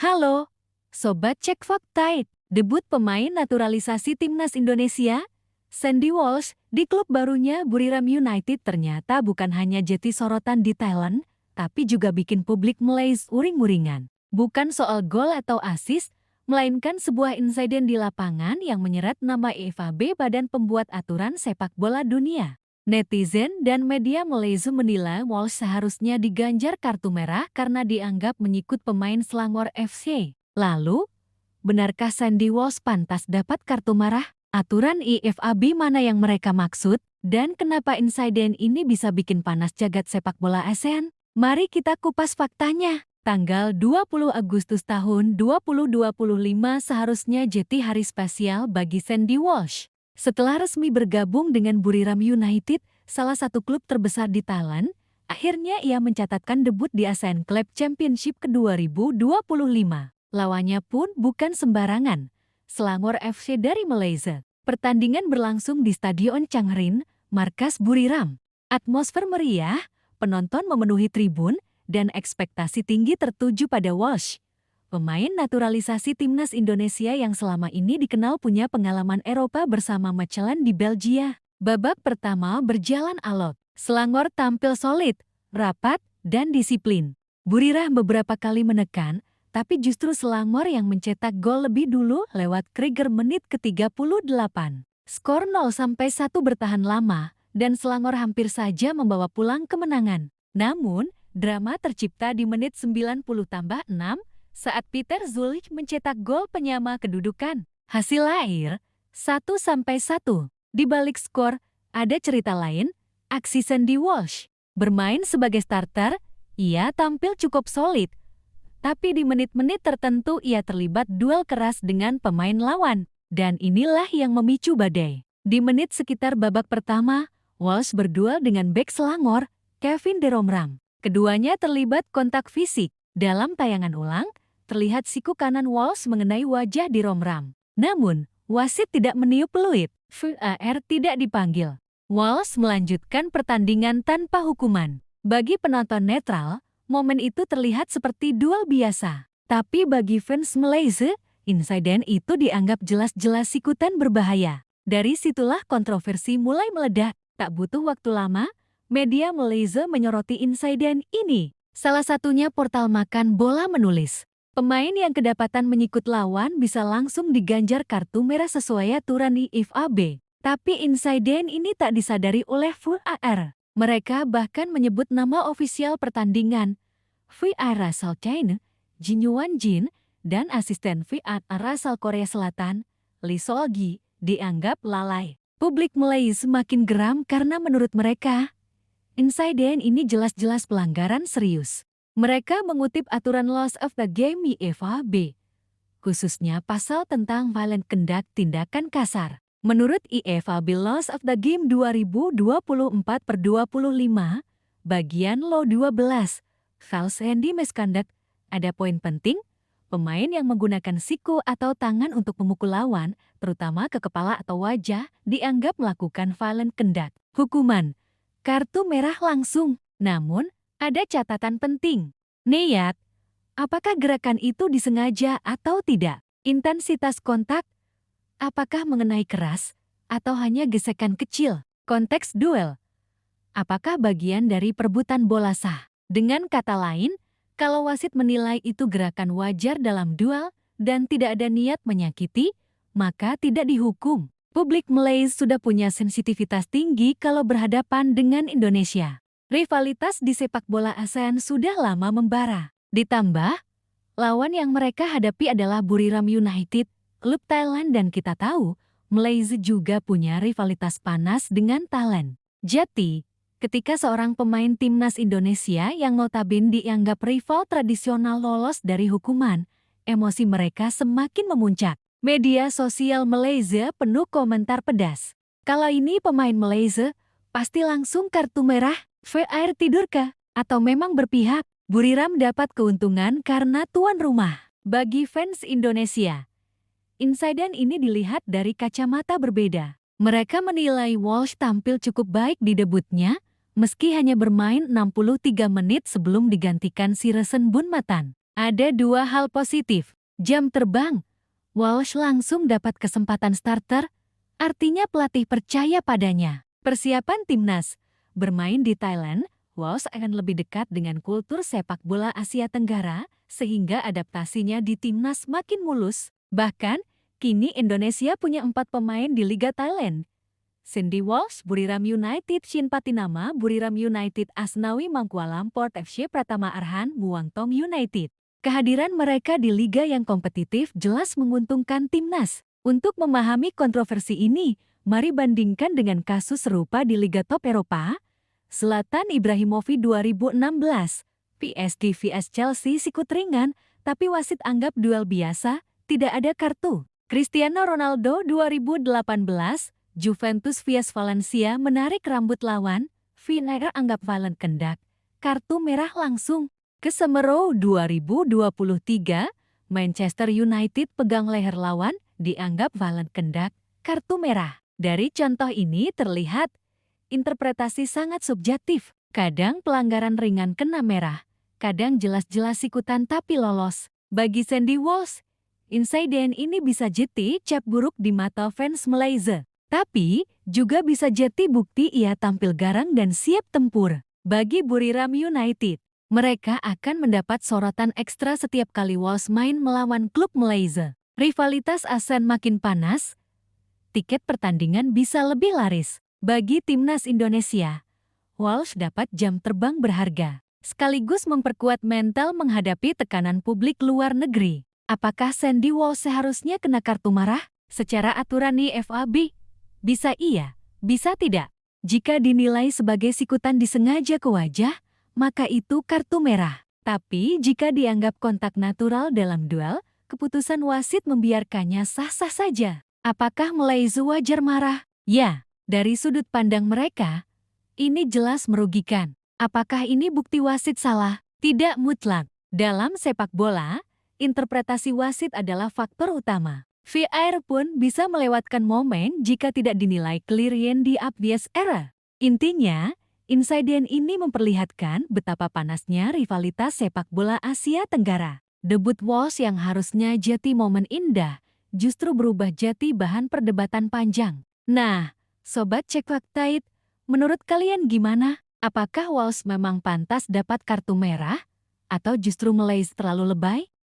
Halo, Sobat Cek Fakta. Debut pemain naturalisasi timnas Indonesia, Sandy Walsh, di klub barunya Buriram United ternyata bukan hanya jadi sorotan di Thailand, tapi juga bikin publik Malaysia uring-uringan. Bukan soal gol atau assist, melainkan sebuah insiden di lapangan yang menyeret nama IFAB, Badan Pembuat Aturan Sepak Bola Dunia. Netizen dan media Malaysia menilai Walsh seharusnya diganjar kartu merah karena dianggap menyikut pemain Selangor FC. Lalu, benarkah Sandy Walsh pantas dapat kartu merah? Aturan IFAB mana yang mereka maksud? Dan kenapa insiden ini bisa bikin panas jagat sepak bola ASEAN? Mari kita kupas faktanya. Tanggal 20 Agustus tahun 2025 seharusnya jadi hari spesial bagi Sandy Walsh. Setelah resmi bergabung dengan Buriram United, salah satu klub terbesar di Thailand, akhirnya ia mencatatkan debut di ASEAN Club Championship ke-2025. Lawannya pun bukan sembarangan, Selangor FC dari Malaysia. Pertandingan berlangsung di Stadion Changrin, markas Buriram. Atmosfer meriah, penonton memenuhi tribun, dan ekspektasi tinggi tertuju pada Walsh, pemain naturalisasi timnas Indonesia yang selama ini dikenal punya pengalaman Eropa bersama Mechelen di Belgia. Babak pertama berjalan alot. Selangor tampil solid, rapat, dan disiplin. Buriram beberapa kali menekan, tapi justru Selangor yang mencetak gol lebih dulu lewat Krieger menit ke-38. Skor 0-1 bertahan lama, dan Selangor hampir saja membawa pulang kemenangan. Namun, drama tercipta di menit 90+6 saat Peter Zulich mencetak gol penyama kedudukan. Hasil akhir 1-1. Di balik skor, ada cerita lain, aksi Sandy Walsh. Bermain sebagai starter, ia tampil cukup solid. Tapi di menit-menit tertentu ia terlibat duel keras dengan pemain lawan. Dan inilah yang memicu badai. Di menit sekitar babak pertama, Walsh berduel dengan bek Selangor, Kevin De Romram. Keduanya terlibat kontak fisik. Dalam tayangan ulang, terlihat siku kanan Walsh mengenai wajah De Romram. Namun, wasit tidak meniup peluit. VAR tidak dipanggil. Walsh melanjutkan pertandingan tanpa hukuman. Bagi penonton netral, momen itu terlihat seperti duel biasa. Tapi bagi fans Malaysia, insiden itu dianggap jelas-jelas sikutan berbahaya. Dari situlah kontroversi mulai meledak. Tak butuh waktu lama, media Malaysia menyoroti insiden ini. Salah satunya portal Makan Bola menulis, pemain yang kedapatan menyikut lawan bisa langsung diganjar kartu merah sesuai aturan IFAB. Tapi insiden ini tak disadari oleh VAR. Mereka bahkan menyebut nama ofisial pertandingan, VAR asal China, Jin Yuan Jin, dan asisten VAR asal Korea Selatan, Lee Sol-gi, dianggap lalai. Publik Malaysia semakin geram karena menurut mereka, insiden ini jelas-jelas pelanggaran serius. Mereka mengutip aturan Laws of the Game IFAB, khususnya pasal tentang violent conduct tindakan kasar. Menurut IFAB Laws of the Game 2024/25, bagian Law 12, False and Misconduct, ada poin penting, pemain yang menggunakan siku atau tangan untuk memukul lawan, terutama ke kepala atau wajah, dianggap melakukan violent conduct. Hukuman, kartu merah langsung. Namun, ada catatan penting. Niat, apakah gerakan itu disengaja atau tidak? Intensitas kontak, apakah mengenai keras atau hanya gesekan kecil? Konteks duel, apakah bagian dari perebutan bola sah? Dengan kata lain, kalau wasit menilai itu gerakan wajar dalam duel dan tidak ada niat menyakiti, maka tidak dihukum. Publik Malaysia sudah punya sensitivitas tinggi kalau berhadapan dengan Indonesia. Rivalitas di sepak bola ASEAN sudah lama membara. Ditambah, lawan yang mereka hadapi adalah Buriram United, klub Thailand, dan kita tahu, Malaysia juga punya rivalitas panas dengan Thailand. Jadi, ketika seorang pemain timnas Indonesia yang notabene dianggap rival tradisional lolos dari hukuman, emosi mereka semakin memuncak. Media sosial Malaysia penuh komentar pedas. Kalau ini pemain Malaysia, pasti langsung kartu merah. VAR tidurkah? Atau memang berpihak? Buriram dapat keuntungan karena tuan rumah. Bagi fans Indonesia, insiden ini dilihat dari kacamata berbeda. Mereka menilai Walsh tampil cukup baik di debutnya, meski hanya bermain 63 menit sebelum digantikan Siresen Bunmatan. Ada dua hal positif. Jam terbang. Walsh langsung dapat kesempatan starter, artinya pelatih percaya padanya. Persiapan timnas. Bermain di Thailand, Walsh akan lebih dekat dengan kultur sepak bola Asia Tenggara, sehingga adaptasinya di timnas makin mulus. Bahkan, kini Indonesia punya 4 pemain di Liga Thailand. Sandy Walsh, Buriram United, Shin Patinama, Buriram United, Asnawi Mangkualam, Port FC, Pratama Arhan, Muangthong United. Kehadiran mereka di liga yang kompetitif jelas menguntungkan timnas. Untuk memahami kontroversi ini, mari bandingkan dengan kasus serupa di Liga Top Eropa. Zlatan Ibrahimovic 2016, PSG vs Chelsea sikut ringan, tapi wasit anggap duel biasa, tidak ada kartu. Cristiano Ronaldo 2018, Juventus vs Valencia menarik rambut lawan, VAR anggap violent conduct, kartu merah langsung. Kesemero 2023, Manchester United pegang leher lawan, dianggap violent conduct, kartu merah. Dari contoh ini terlihat, interpretasi sangat subjektif. Kadang pelanggaran ringan kena merah, kadang jelas-jelas ikutan tapi lolos. Bagi Sandy Walsh, insiden ini bisa jadi cap buruk di mata fans Malaysia. Tapi, juga bisa jadi bukti ia tampil garang dan siap tempur. Bagi Buriram United, mereka akan mendapat sorotan ekstra setiap kali Walsh main melawan klub Malaysia. Rivalitas ASEAN makin panas, tiket pertandingan bisa lebih laris. Bagi timnas Indonesia, Walsh dapat jam terbang berharga, sekaligus memperkuat mental menghadapi tekanan publik luar negeri. Apakah Sandy Walsh seharusnya kena kartu marah? Secara aturan IFAB, bisa iya, bisa tidak. Jika dinilai sebagai sikutan disengaja ke wajah, maka itu kartu merah. Tapi jika dianggap kontak natural dalam duel, keputusan wasit membiarkannya sah-sah saja. Apakah Malaysia wajar marah? Ya, dari sudut pandang mereka, ini jelas merugikan. Apakah ini bukti wasit salah? Tidak mutlak. Dalam sepak bola, interpretasi wasit adalah faktor utama. VAR pun bisa melewatkan momen jika tidak dinilai clear di obvious error. Intinya, insiden ini memperlihatkan betapa panasnya rivalitas sepak bola Asia Tenggara. Debut Walsh yang harusnya jadi momen indah, justru berubah jadi bahan perdebatan panjang. Nah, Sobat Cek Fakta, menurut kalian gimana? Apakah Walsh memang pantas dapat kartu merah? Atau justru Malaysia terlalu lebay?